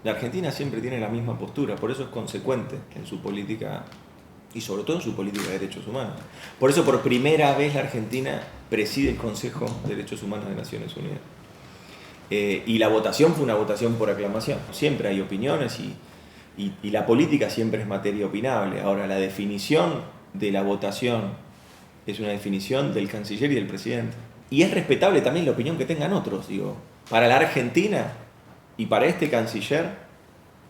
La Argentina siempre tiene la misma postura, por eso es consecuente en su política y sobre todo en su política de derechos humanos. Por eso por primera vez la Argentina preside el Consejo de Derechos Humanos de Naciones Unidas. Y la votación fue una votación por aclamación. Siempre hay opiniones y la política siempre es materia opinable. Ahora, la definición de la votación es una definición del canciller y del presidente. Y es respetable también la opinión que tengan otros. Digo, para la Argentina y para este canciller,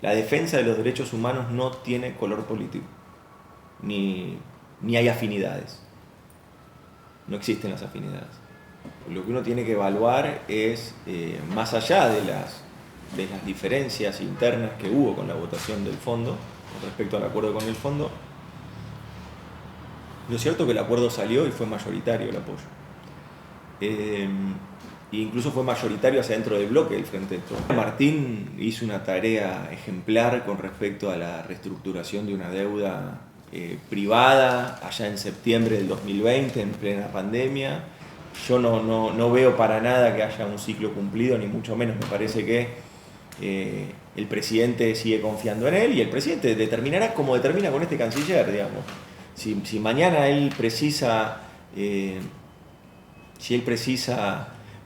la defensa de los derechos humanos no tiene color político, ni hay afinidades. No existen las afinidades. Lo que uno tiene que evaluar es, más allá de las diferencias internas que hubo con la votación del fondo, con respecto al acuerdo con el fondo, lo cierto es que el acuerdo salió y fue mayoritario el apoyo. E incluso fue mayoritario hacia dentro del bloque del Frente de Todos. Martín hizo una tarea ejemplar con respecto a la reestructuración de una deuda privada allá en septiembre del 2020, en plena pandemia. Yo no veo para nada que haya un ciclo cumplido, ni mucho menos. Me parece que el presidente sigue confiando en él y el presidente determinará como determina con este canciller, digamos. Si mañana él precisa,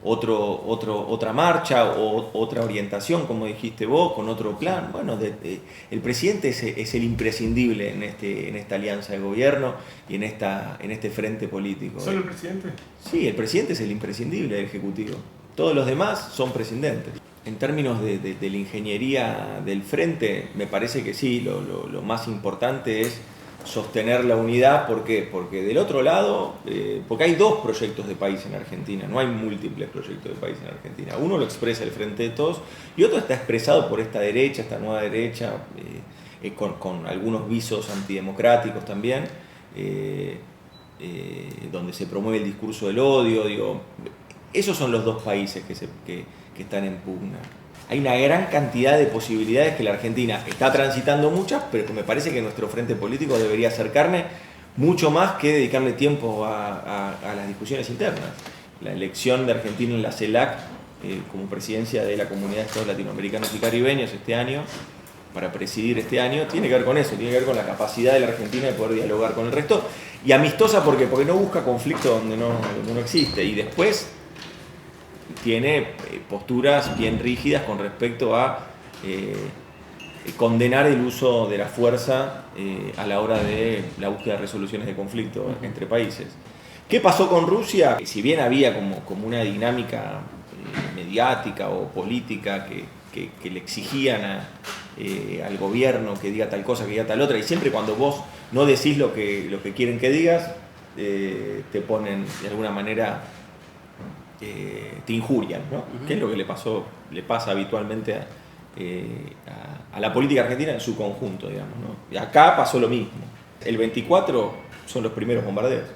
otra marcha o otra orientación, como dijiste vos, con otro plan, bueno, el presidente es el imprescindible en esta alianza de gobierno y en este frente político. ¿Solo el presidente? Sí, el presidente es el imprescindible del Ejecutivo. Todos los demás son presidentes. En términos de la ingeniería del frente, me parece que sí, lo más importante es sostener la unidad. ¿Por qué? Porque del otro lado, porque hay dos proyectos de país en Argentina, no hay múltiples proyectos de país en Argentina. Uno lo expresa el Frente de Todos y otro está expresado por esta derecha, esta nueva derecha, con algunos visos antidemocráticos también, donde se promueve el discurso del odio. Digo, esos son los dos países que están en pugna. Hay una gran cantidad de posibilidades que la Argentina está transitando muchas, pero que me parece que nuestro frente político debería acercarme mucho más que dedicarle tiempo a las discusiones internas. La elección de Argentina en la CELAC como presidencia de la Comunidad de Estados Latinoamericanos y Caribeños este año, para presidir este año, tiene que ver con eso, tiene que ver con la capacidad de la Argentina de poder dialogar con el resto. Y amistosa, ¿por qué? Porque no busca conflicto donde no existe. Y después tiene posturas bien rígidas con respecto a condenar el uso de la fuerza a la hora de la búsqueda de resoluciones de conflicto entre países. ¿Qué pasó con Rusia? Si bien había como una dinámica mediática o política que le exigían al gobierno que diga tal cosa, que diga tal otra, y siempre cuando vos no decís lo que quieren que digas, te ponen de alguna manera, te injurian, ¿no? ¿Qué es lo que le pasa habitualmente a la política argentina en su conjunto, digamos, ¿no? Y acá pasó lo mismo. El 24 son los primeros bombardeos.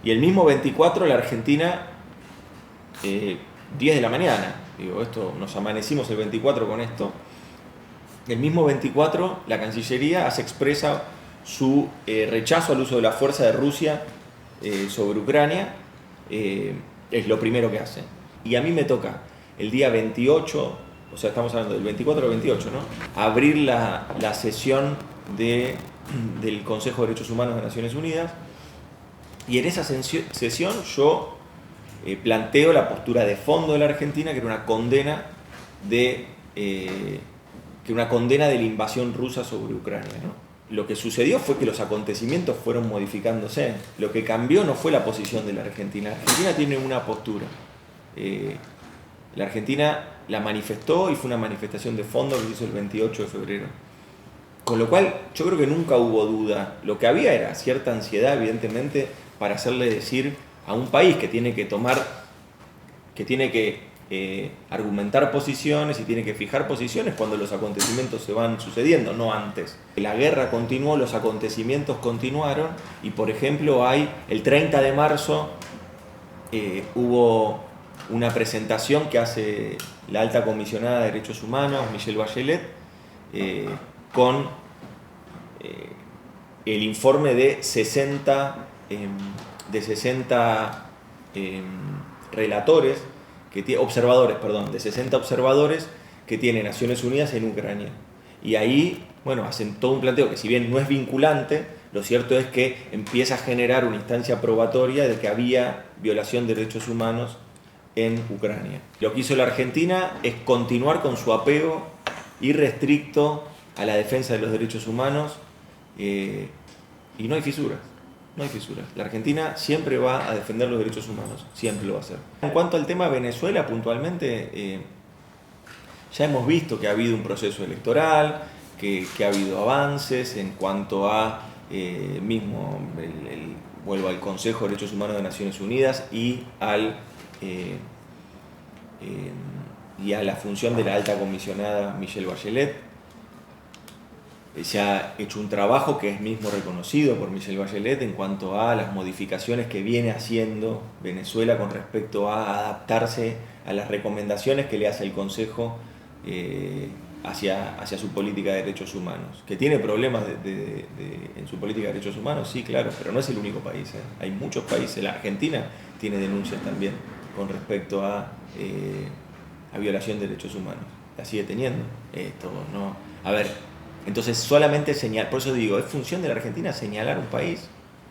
Y el mismo 24 la Argentina, 10 de la mañana, digo, nos amanecimos el 24 con esto. El mismo 24 la Cancillería expresa su rechazo al uso de la fuerza de Rusia sobre Ucrania. Es lo primero que hace. Y a mí me toca el día 28, o sea, estamos hablando del 24 al 28, ¿no? Abrir la sesión del Consejo de Derechos Humanos de Naciones Unidas. Y en esa sesión yo planteo la postura de fondo de la Argentina, que era una condena de la invasión rusa sobre Ucrania, ¿no? Lo que sucedió fue que los acontecimientos fueron modificándose. Lo que cambió no fue la posición de la Argentina. La Argentina tiene una postura. La Argentina la manifestó y fue una manifestación de fondo que se hizo el 28 de febrero. Con lo cual, yo creo que nunca hubo duda. Lo que había era cierta ansiedad, evidentemente, para hacerle decir a un país que tiene que argumentar posiciones y tiene que fijar posiciones cuando los acontecimientos se van sucediendo, no antes. La guerra continuó, los acontecimientos continuaron y, por ejemplo, el 30 de marzo hubo una presentación que hace la alta comisionada de Derechos Humanos, Michelle Bachelet, con el informe de 60 observadores, de 60 observadores que tiene Naciones Unidas en Ucrania. Y ahí, bueno, hacen todo un planteo que si bien no es vinculante, lo cierto es que empieza a generar una instancia probatoria de que había violación de derechos humanos en Ucrania. Lo que hizo la Argentina es continuar con su apego irrestricto a la defensa de los derechos humanos, y no hay fisuras. No hay fisuras. La Argentina siempre va a defender los derechos humanos, siempre lo va a hacer. En cuanto al tema Venezuela, puntualmente, ya hemos visto que ha habido un proceso electoral, que ha habido avances en cuanto a vuelvo al Consejo de Derechos Humanos de Naciones Unidas y a la función de la alta comisionada Michelle Bachelet. Se ha hecho un trabajo que es mismo reconocido por Michelle Bachelet en cuanto a las modificaciones que viene haciendo Venezuela con respecto a adaptarse a las recomendaciones que le hace el Consejo hacia su política de derechos humanos. ¿Que tiene problemas en su política de derechos humanos? Sí, claro, pero no es el único país. Hay muchos países. La Argentina tiene denuncias también con respecto a violación de derechos humanos. La sigue teniendo. Esto, ¿no? A ver, entonces solamente por eso digo, es función de la Argentina señalar un país